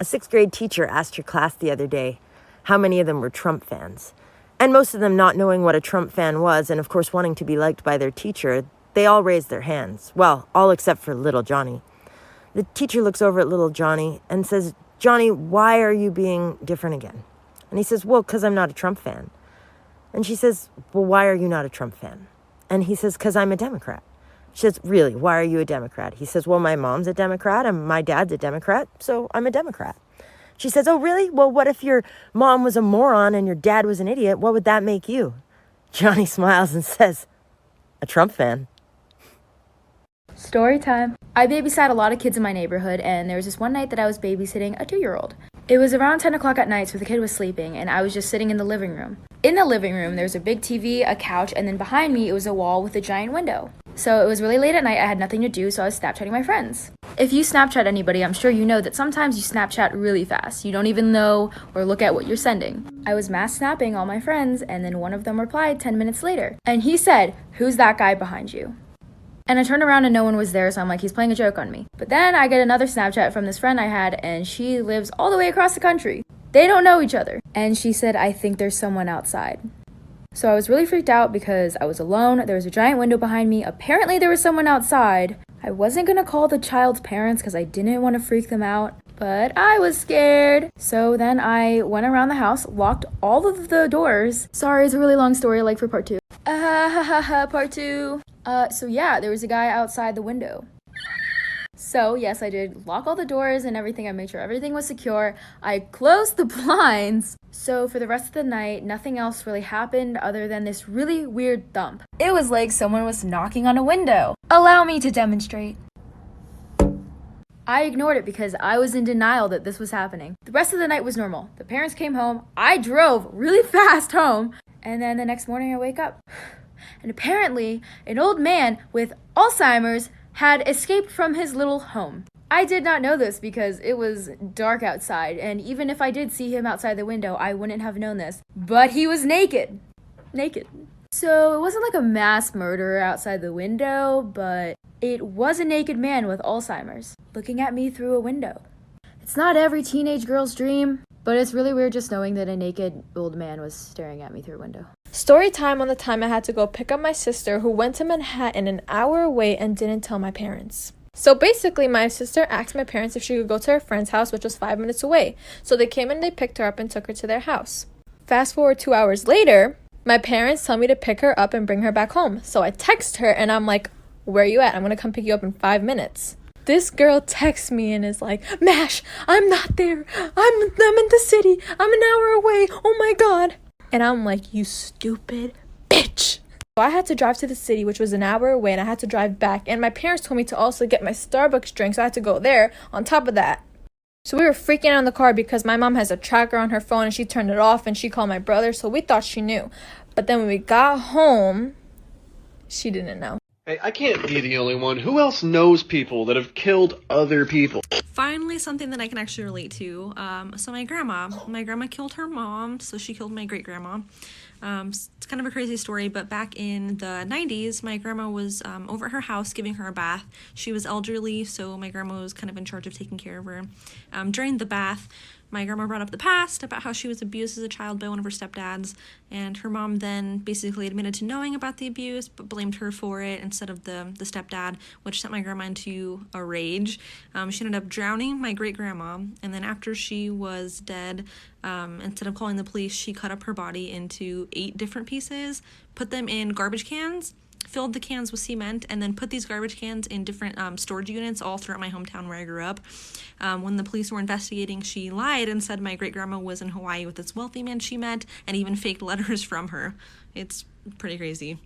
A sixth grade teacher asked her class the other day how many of them were Trump fans. And most of them, not knowing what a Trump fan was and of course wanting to be liked by their teacher, they all raised their hands. Well, all except for little Johnny. The teacher looks over at little Johnny and says, "Johnny, why are you being different again?" And he says, "Well, because I'm not a Trump fan." And she says, "Well, why are you not a Trump fan?" And he says, "Because I'm a Democrat." She says, "Really, why are you a Democrat?" He says, "Well, my mom's a Democrat and my dad's a Democrat, so I'm a Democrat." She says, "Oh, really? Well, what if your mom was a moron and your dad was an idiot? What would that make you?" Johnny smiles and says, "A Trump fan." Story time. I babysat a lot of kids in my neighborhood, and there was this one night that I was babysitting a 2-year-old. It was around 10 o'clock at night, so the kid was sleeping, and I was just sitting in the living room. In the living room, there was a big TV, a couch, and then behind me, it was a wall with a giant window. So it was really late at night, I had nothing to do, so I was Snapchatting my friends. If you Snapchat anybody, I'm sure you know that sometimes you Snapchat really fast. You don't even know or look at what you're sending. I was mass snapping all my friends, and then one of them replied 10 minutes later. And he said, "Who's that guy behind you?" And I turned around and no one was there, so I'm like, he's playing a joke on me. But then I get another Snapchat from this friend I had, and she lives all the way across the country. They don't know each other. And she said, "I think there's someone outside." So I was really freaked out because I was alone. There was a giant window behind me. Apparently there was someone outside. I wasn't gonna call the child's parents because I didn't want to freak them out, but I was scared. So then I went around the house, locked all of the doors. Sorry, it's a really long story, like for part 2. Part 2. So yeah, there was a guy outside the window. So yes, I did lock all the doors and everything. I made sure everything was secure. I closed the blinds. So for the rest of the night, nothing else really happened other than this really weird thump. It was like someone was knocking on a window. Allow me to demonstrate. I ignored it because I was in denial that this was happening. The rest of the night was normal. The parents came home. I drove really fast home. And then the next morning I wake up. And apparently, an old man with Alzheimer's had escaped from his little home. I did not know this because it was dark outside, and even if I did see him outside the window, I wouldn't have known this. But he was naked. Naked. So it wasn't like a mass murderer outside the window, but it was a naked man with Alzheimer's looking at me through a window. It's not every teenage girl's dream, but it's really weird just knowing that a naked old man was staring at me through a window. Story time on the time I had to go pick up my sister who went to Manhattan an hour away and didn't tell my parents. So basically, my sister asked my parents if she could go to her friend's house, which was 5 minutes away. So they came and they picked her up and took her to their house. Fast forward 2 hours later, my parents tell me to pick her up and bring her back home. So I text her and I'm like, "Where are you at? I'm going to come pick you up in 5 minutes. This girl texts me and is like, "Mash, I'm not there. I'm in the city. I'm an hour away. Oh my God." And I'm like, "You stupid bitch." So I had to drive to the city, which was an hour away, and I had to drive back. And my parents told me to also get my Starbucks drink, so I had to go there on top of that. So we were freaking out in the car because my mom has a tracker on her phone and she turned it off and she called my brother, so we thought she knew. But then when we got home, she didn't know. Hey, I can't be the only one. Who else knows people that have killed other people? Finally, something that I can actually relate to. So my grandma killed her mom, so she killed my great-grandma. It's kind of a crazy story, but back in the 90s, my grandma was over at her house giving her a bath. She was elderly, so my grandma was kind of in charge of taking care of her. During the bath, my grandma brought up the past about how she was abused as a child by one of her stepdads, and her mom then basically admitted to knowing about the abuse but blamed her for it instead of the stepdad, which sent my grandma into a rage. She ended up drowning my great-grandma, and then after she was dead, instead of calling the police, she cut up her body into 8 different pieces, put them in garbage cans, filled the cans with cement, and then put these garbage cans in different storage units all throughout my hometown where I grew up. When the police were investigating, she lied and said my great-grandma was in Hawaii with this wealthy man she met and even faked letters from her. It's pretty crazy.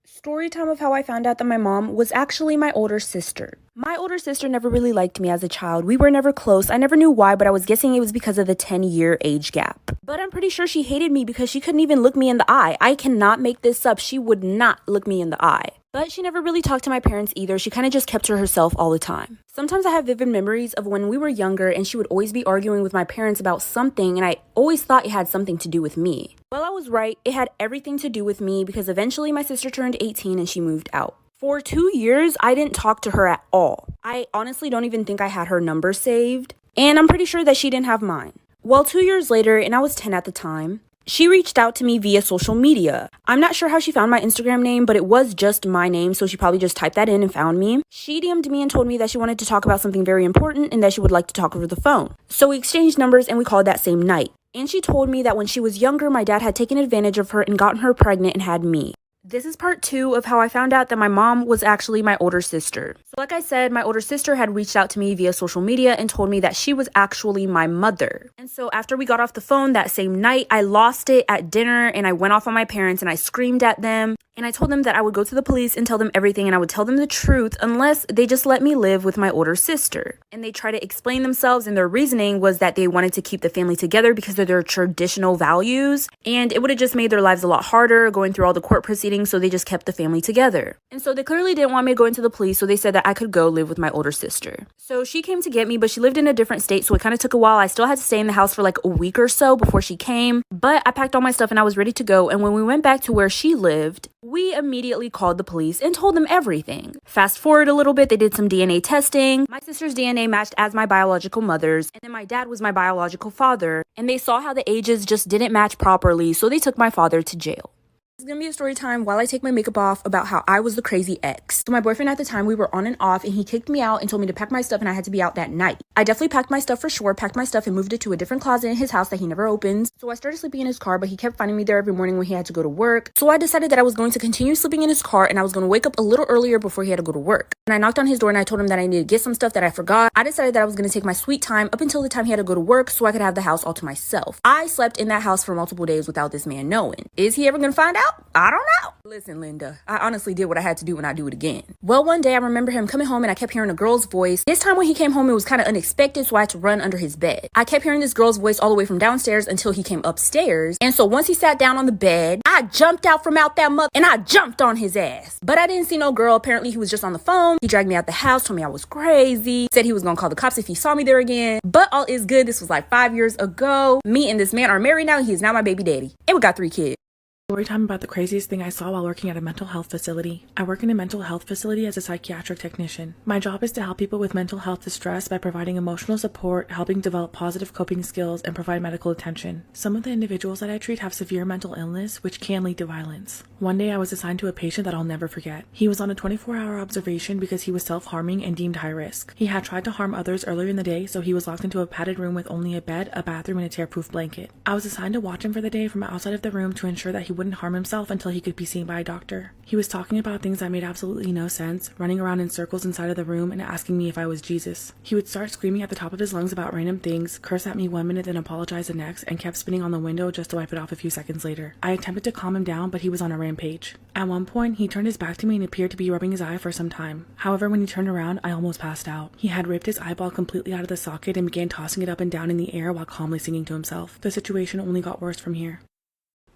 Story time of how I found out that my mom was actually my older sister. My older sister never really liked me as a child. We were never close. I never knew why, but I was guessing it was because of the 10-year age gap. But I'm pretty sure she hated me because she couldn't even look me in the eye. I cannot make this up. She would not look me in the eye. But she never really talked to my parents either. She kind of just kept to herself all the time. Sometimes I have vivid memories of when we were younger and she would always be arguing with my parents about something, and I always thought it had something to do with me. Well, I was right. It had everything to do with me because eventually my sister turned 18 and she moved out. For 2 years, I didn't talk to her at all. I honestly don't even think I had her number saved. and I'm pretty sure that she didn't have mine. Well, 2 years later, and I was 10 at the time, she reached out to me via social media. I'm not sure how she found my Instagram name, but it was just my name, so she probably just typed that in and found me. She DM'd me and told me that she wanted to talk about something very important and that she would like to talk over the phone. So we exchanged numbers and we called that same night. And she told me that when she was younger, my dad had taken advantage of her and gotten her pregnant and had me. This is part 2 of how I found out that my mom was actually my older sister. So like I said, my older sister had reached out to me via social media and told me that she was actually my mother. And so after we got off the phone that same night, I lost it at dinner and I went off on my parents and I screamed at them. And I told them that I would go to the police and tell them everything and I would tell them the truth unless they just let me live with my older sister. And they tried to explain themselves, and their reasoning was that they wanted to keep the family together because of their traditional values. And it would have just made their lives a lot harder going through all the court proceedings, so they just kept the family together. And so they clearly didn't want me to go into the police, so they said that I could go live with my older sister. So she came to get me, but she lived in a different state, so it kind of took a while. I still had to stay in the house for like a week or so before she came, but I packed all my stuff and I was ready to go. And when we went back to where she lived, we immediately called the police and told them everything. Fast forward a little bit, they did some DNA testing. My sister's DNA matched as my biological mother's, and then my dad was my biological father, and they saw how the ages just didn't match properly, so they took my father to jail. This is gonna be a story time while I take my makeup off about how I was the crazy ex. So my boyfriend at the time, we were on and off, and he kicked me out and told me to pack my stuff, and I had to be out that night. I definitely packed my stuff for sure, packed my stuff and moved it to a different closet in his house that he never opens. So I started sleeping in his car, but he kept finding me there every morning when he had to go to work. So I decided that I was going to continue sleeping in his car and I was going to wake up a little earlier before he had to go to work. And I knocked on his door and I told him that I needed to get some stuff that I forgot. I decided that I was going to take my sweet time up until the time he had to go to work so I could have the house all to myself. I slept in that house for multiple days without this man knowing. Is he ever going to find out? I don't know. Listen, Linda, I honestly did what I had to do and I do it again. Well, one day I remember him coming home and I kept hearing a girl's voice. This time when he came home, it was kind of unexpected, so I had to run under his bed. I kept hearing this girl's voice all the way from downstairs until he came upstairs. And so once he sat down on the bed, I jumped out from out that mother and I jumped on his ass. But I didn't see no girl. Apparently he was just on the phone. He dragged me out the house, told me I was crazy, said he was gonna call the cops if he saw me there again. But all is good. This was like 5 years ago. Me and this man are married now. He is now my baby daddy. And we got 3 kids. Story time about the craziest thing I saw while working at a mental health facility. I work in a mental health facility as a psychiatric technician. My job is to help people with mental health distress by providing emotional support, helping develop positive coping skills, and provide medical attention. Some of the individuals that I treat have severe mental illness, which can lead to violence. One day I was assigned to a patient that I'll never forget. He was on a 24-hour observation because he was self-harming and deemed high risk. He had tried to harm others earlier in the day, so he was locked into a padded room with only a bed, a bathroom, and a tear-proof blanket. I was assigned to watch him for the day from outside of the room to ensure that he wouldn't harm himself until he could be seen by a doctor. He was talking about things that made absolutely no sense, running around in circles inside of the room and asking me if I was Jesus. He would start screaming at the top of his lungs about random things, curse at me 1 minute then apologize the next, and kept spitting on the window just to wipe it off a few seconds later. I attempted to calm him down, but he was on a rampage. At one point, he turned his back to me and appeared to be rubbing his eye for some time. However, when he turned around, I almost passed out. He had ripped his eyeball completely out of the socket and began tossing it up and down in the air while calmly singing to himself. The situation only got worse from here.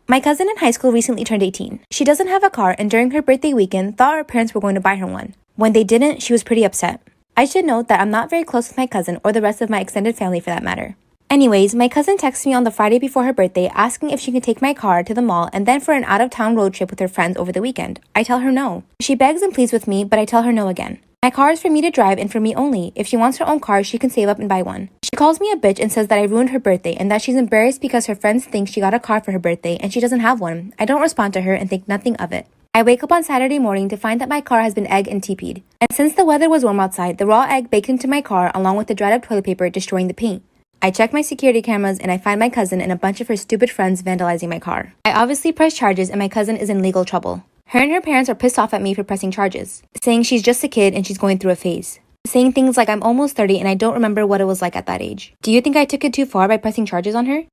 My cousin in high school recently turned 18. She doesn't have a car and during her birthday weekend thought her parents were going to buy her one. When they didn't, she was pretty upset. I should note that I'm not very close with my cousin or the rest of my extended family for that matter. Anyways, my cousin texted me on the Friday before her birthday asking if she could take my car to the mall and then for an out-of-town road trip with her friends over the weekend. I tell her no. She begs and pleads with me, but I tell her no again. My car is for me to drive and for me only. If she wants her own car, she can save up and buy one. She calls me a bitch and says that I ruined her birthday and that she's embarrassed because her friends think she got a car for her birthday and she doesn't have one. I don't respond to her and think nothing of it. I wake up on Saturday morning to find that my car has been egged and TP'd. And since the weather was warm outside, the raw egg baked into my car along with the dried up toilet paper destroying the paint. I check my security cameras and I find my cousin and a bunch of her stupid friends vandalizing my car. I obviously press charges and my cousin is in legal trouble. Her and her parents are pissed off at me for pressing charges, saying she's just a kid and she's going through a phase. Saying things like I'm almost 30 and I don't remember what it was like at that age. Do you think I took it too far by pressing charges on her?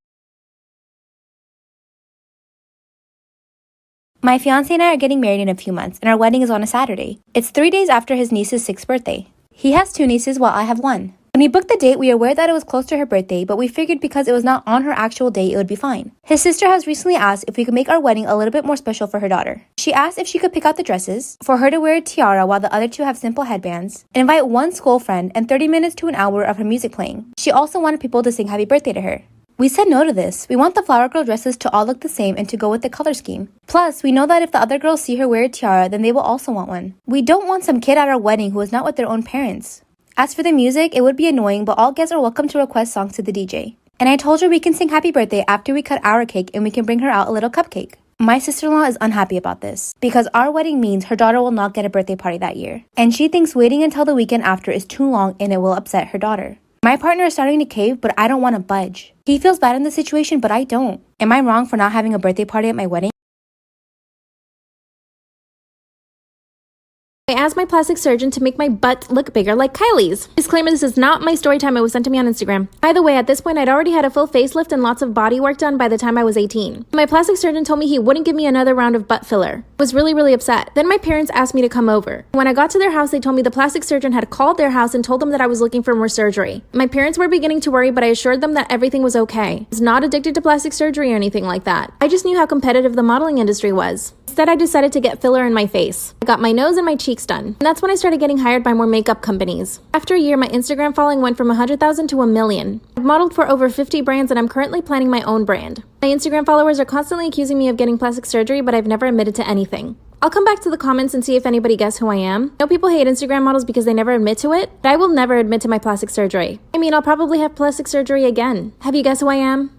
My fiancé and I are getting married in a few months and our wedding is on a Saturday. It's 3 days after his niece's 6th birthday. He has 2 nieces while I have 1. When we booked the date, we were aware that it was close to her birthday, but we figured because it was not on her actual day, it would be fine. His sister has recently asked if we could make our wedding a little bit more special for her daughter. She asked if she could pick out the dresses, for her to wear a tiara while the other 2 have simple headbands, and invite 1 school friend and 30 minutes to an hour of her music playing. She also wanted people to sing happy birthday to her. We said no to this. We want the flower girl dresses to all look the same and to go with the color scheme. Plus, we know that if the other girls see her wear a tiara, then they will also want one. We don't want some kid at our wedding who is not with their own parents. As for the music, it would be annoying, but all guests are welcome to request songs to the DJ. And I told her we can sing happy birthday after we cut our cake and we can bring her out a little cupcake. My sister-in-law is unhappy about this because our wedding means her daughter will not get a birthday party that year. And she thinks waiting until the weekend after is too long and it will upset her daughter. My partner is starting to cave, but I don't want to budge. He feels bad in the situation, but I don't. Am I wrong for not having a birthday party at my wedding? I asked my plastic surgeon to make my butt look bigger like Kylie's. Disclaimer, this is not my story time. It was sent to me on Instagram. By the way, at this point, I'd already had a full facelift and lots of body work done by the time I was 18. My plastic surgeon told me he wouldn't give me another round of butt filler. I was really upset. Then my parents asked me to come over. When I got to their house, they told me the plastic surgeon had called their house and told them that I was looking for more surgery. My parents were beginning to worry, but I assured them that everything was okay. I was not addicted to plastic surgery or anything like that. I just knew how competitive the modeling industry was. Instead, I decided to get filler in my face. I got my nose and my cheeks done. And that's when I started getting hired by more makeup companies. After a year, my Instagram following went from 100,000 to 1 million. I've modeled for over 50 brands and I'm currently planning my own brand. My Instagram followers are constantly accusing me of getting plastic surgery, but I've never admitted to anything. I'll come back to the comments and see if anybody guessed who I am. I know people hate Instagram models because they never admit to it, but I will never admit to my plastic surgery. I mean, I'll probably have plastic surgery again. Have you guessed who I am?